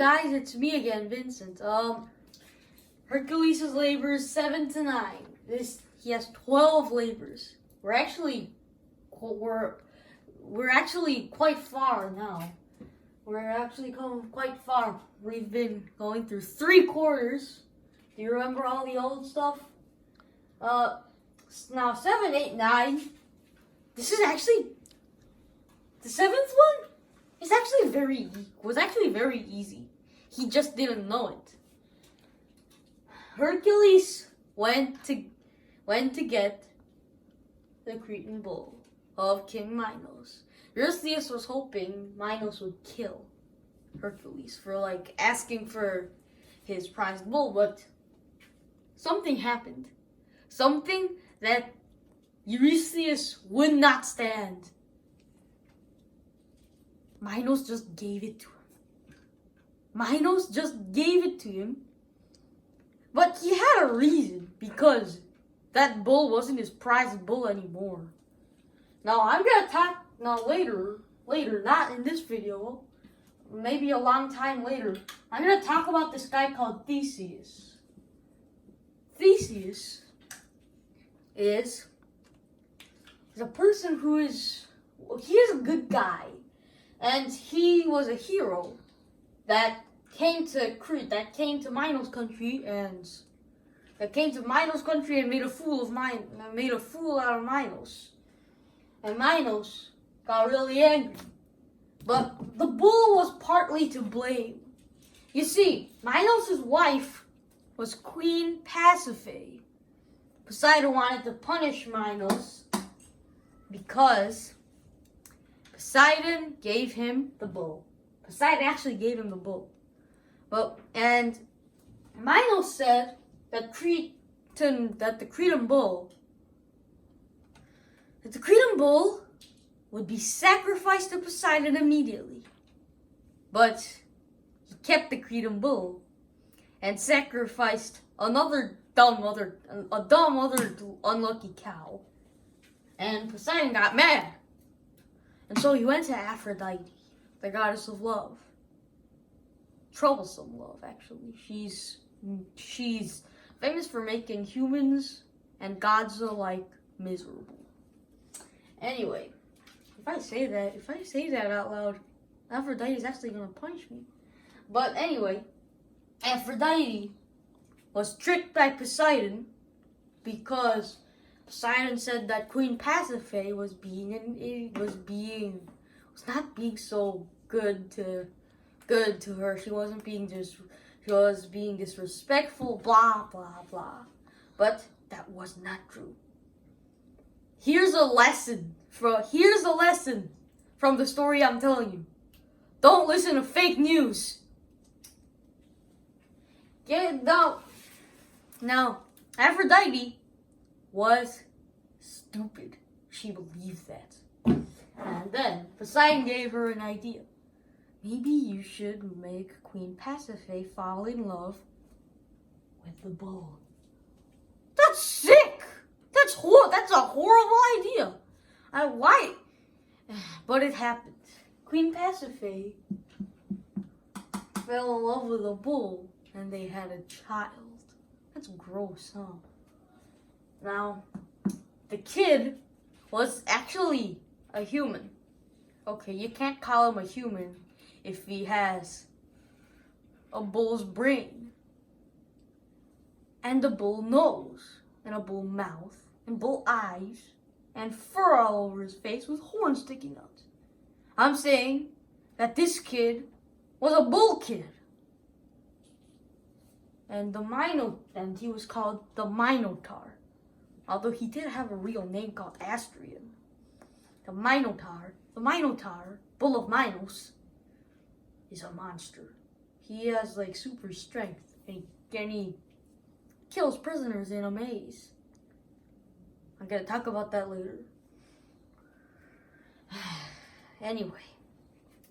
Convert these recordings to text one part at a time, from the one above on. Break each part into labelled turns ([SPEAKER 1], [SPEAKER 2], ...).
[SPEAKER 1] guys, it's me again, Vincent. Hercules' labor is 7 to 9. He has 12 labors. We're actually quite far now. We're actually come quite far. We've been going through 3 quarters. Do you remember all the old stuff? Now 7, 8, 9. This is actually the 7th one. It's actually very easy. He just didn't know it. Hercules went to get the Cretan bull of King Minos. Eurystheus was hoping Minos would kill Hercules for asking for his prized bull, but something happened. Something that Eurystheus would not stand. Minos just gave it to him. But he had a reason, because that bull wasn't his prized bull anymore. Now I'm gonna talk later, not in this video, maybe a long time later. I'm gonna talk about this guy called Theseus. Theseus is a person he is a good guy, and he was a hero that came to Crete, that came to Minos country, and made a fool out of Minos. And Minos got really angry. But the bull was partly to blame. You see, Minos' wife was Queen Pasiphae. Poseidon wanted to punish Minos because Poseidon gave him the bull. Poseidon actually gave him the bull. And Minos said that the Cretan bull would be sacrificed to Poseidon immediately. But he kept the Cretan bull and sacrificed a dumb other unlucky cow. And Poseidon got mad. And so he went to Aphrodite, the goddess of love. Troublesome love, actually. She's famous for making humans and gods alike miserable. Anyway, if I say that out loud, Aphrodite is actually gonna punish me. But anyway, Aphrodite was tricked by Poseidon because Poseidon said that Queen Pasiphae was not being so good to her. She was being disrespectful, blah blah blah. But that was not true. Here's a lesson from the story I'm telling you. Don't listen to fake news. Now, Aphrodite was stupid. She believed that. And then Poseidon gave her an idea. Maybe you should make Queen Pasiphae fall in love with the bull. That's sick! That's a horrible idea. Why? But it happened. Queen Pasiphae fell in love with a bull, and they had a child. That's gross, huh? Now, the kid was actually a human. Okay, you can't call him a human if he has a bull's brain, and a bull nose, and a bull mouth, and bull eyes, and fur all over his face with horns sticking out. I'm saying that this kid was a bull kid. And he was called the Minotaur. Although he did have a real name called Astrion. The Minotaur, bull of Minos, is a monster. He has super strength, and he kills prisoners in a maze. I'm gonna talk about that later. Anyway,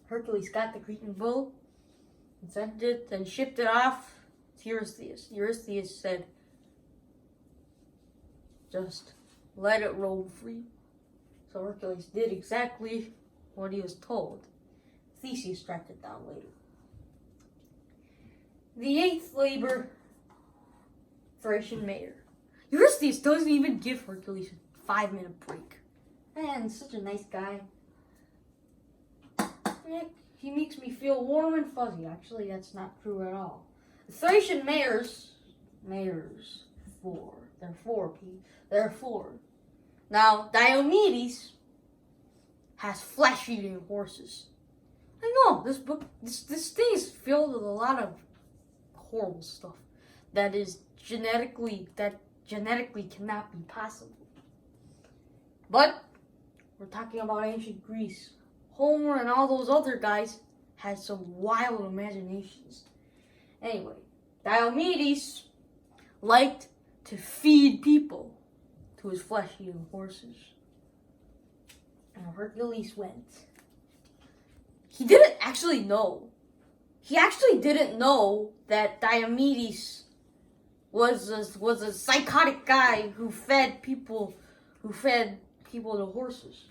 [SPEAKER 1] Hercules got the Cretan bull and sent it and shipped it off to Eurystheus. Eurystheus said, just let it roam free. So Hercules did exactly what he was told. Theseus tracked it down later. The 8th labor, Thracian mayor. Eurystheus doesn't even give Hercules a 5-minute break. Man, such a nice guy. He makes me feel warm and fuzzy. Actually, that's not true at all. The Thracian mayors, they're four. Now, Diomedes has flesh-eating horses. I know, this thing is filled with a lot of horrible stuff that genetically cannot be possible. But we're talking about ancient Greece. Homer and all those other guys had some wild imaginations. Anyway, Diomedes liked to feed people to his flesh-eating horses. And Hercules went. He didn't actually know. He actually didn't know that Diomedes was a psychotic guy who fed people to horses.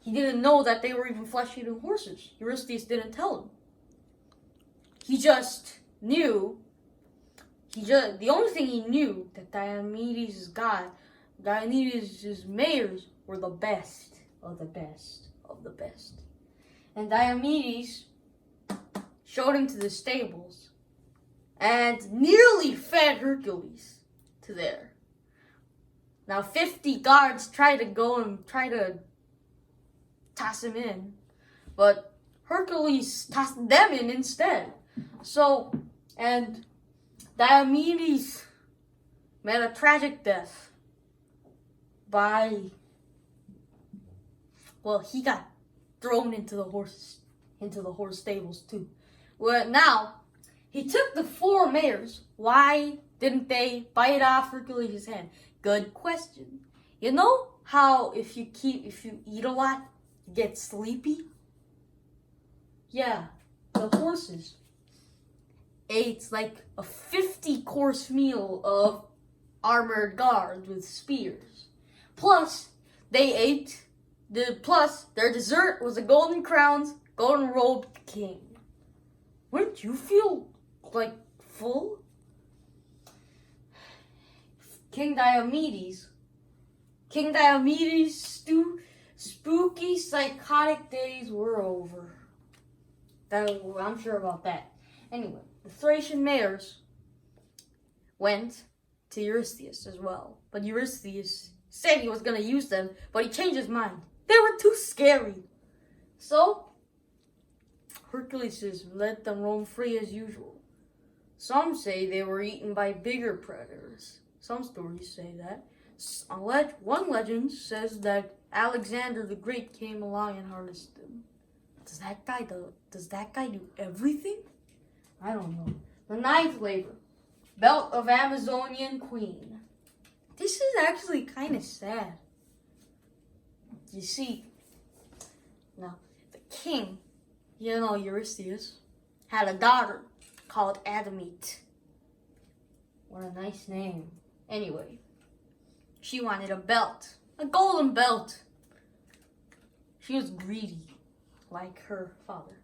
[SPEAKER 1] He didn't know that they were even flesh-eating horses. Eurystheus didn't tell him. He just knew. The only thing he knew that Diomedes' mayors were the best of the best of the best. And Diomedes showed him to the stables and nearly fed Hercules to there. Now 50 guards tried to toss him in, but Hercules tossed them in instead. So, and Diomedes met a tragic death he got thrown into the horse stables too. Well, now, he took the 4 mayors. Why didn't they bite off Hercules' head? Good question. You know how if you eat a lot, you get sleepy? Yeah, the horses ate like a 50-course meal of armored guards with spears. Plus, their dessert was a golden robed king. Wouldn't you feel like full? King Diomedes' spooky, psychotic days were over. I'm sure about that. Anyway, the Thracian mayors went to Eurystheus as well. But Eurystheus said he was going to use them, but he changed his mind. They were too scary. So, Hercules just let them roam free as usual. Some say they were eaten by bigger predators. Some stories say that. One legend says that Alexander the Great came along and harnessed them. Does that guy do everything? I don't know. The 9th labor, belt of Amazonian queen. This is actually kind of sad. You see, now the king, Eurystheus, had a daughter called Adamete. What a nice name. Anyway, she wanted a belt, a golden belt. She was greedy, like her father.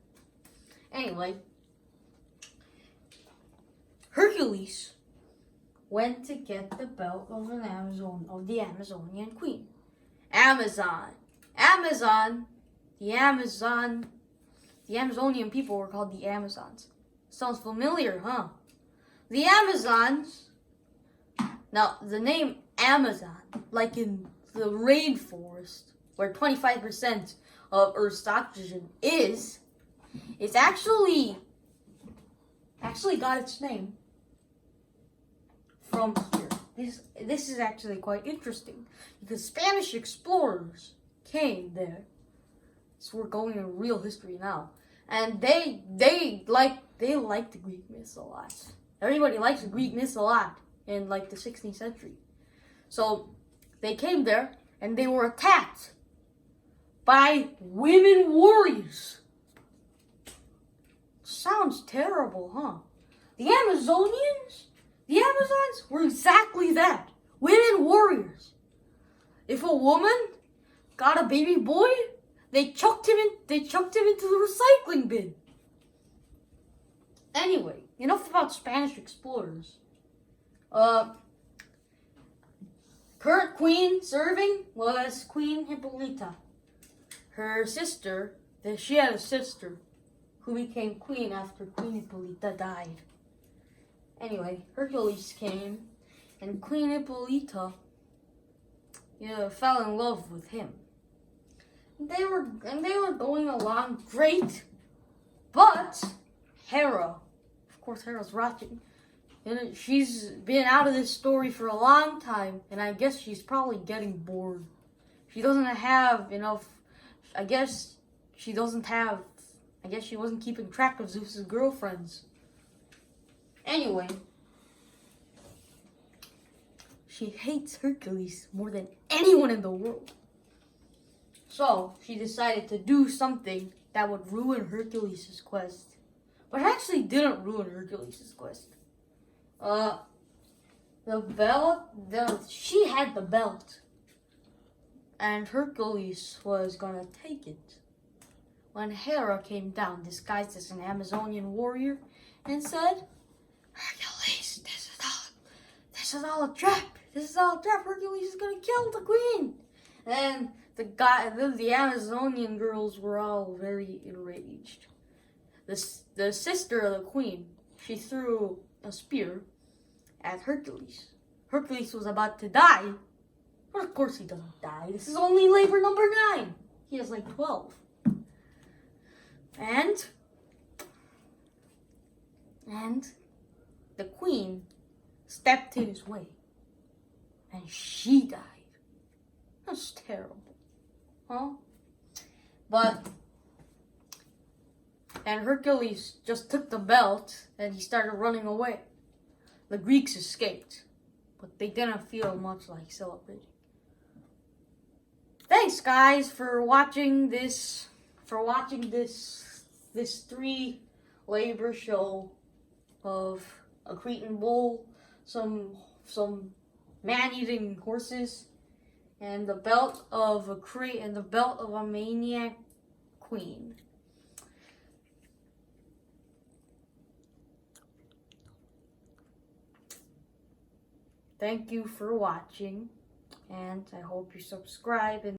[SPEAKER 1] Anyway, Hercules went to get the belt of the Amazonian queen. The Amazonian people were called the Amazons. Sounds familiar, huh? The Amazons. Now, the name Amazon, like in the rainforest, where 25% of Earth's oxygen is, it's actually got its name from here. This is actually quite interesting because Spanish explorers came there. So we're going in real history now, and they like the Greek myths a lot. Everybody likes the Greek myths a lot in like the 16th century. So they came there and they were attacked by women warriors. Sounds terrible, huh? The Amazons were exactly that. Women warriors. If a woman got a baby boy, they chucked him into the recycling bin. Anyway, enough about Spanish explorers. Current queen serving was Queen Hippolyta. Her sister, she had a sister who became queen after Queen Hippolyta died. Anyway, Hercules came, and Queen Hippolyta fell in love with him. They were going along great, but Hera, of course, Hera's watching. And she's been out of this story for a long time, and I guess she's probably getting bored. She doesn't have enough. I guess she wasn't keeping track of Zeus's girlfriends. Anyway, she hates Hercules more than anyone in the world. So she decided to do something that would ruin Hercules' quest. But it actually didn't ruin Hercules' quest. She had the belt. And Hercules was gonna take it. When Hera came down disguised as an Amazonian warrior and said, Hercules, this is all a trap. This is all a trap. Hercules is gonna kill the queen. And the Amazonian girls were all very enraged. The sister of the queen, she threw a spear at Hercules. Hercules was about to die. But of course he doesn't die. This is only labor number 9. He has like 12. And the queen stepped in his way. And she died. That's terrible. Huh? And Hercules just took the belt and he started running away. The Greeks escaped, but they didn't feel much like celebrating. Thanks, guys, for watching this 3 labor show of a Cretan bull, some man-eating horses, and the belt of a maniac queen. Thank you for watching, and I hope you subscribe and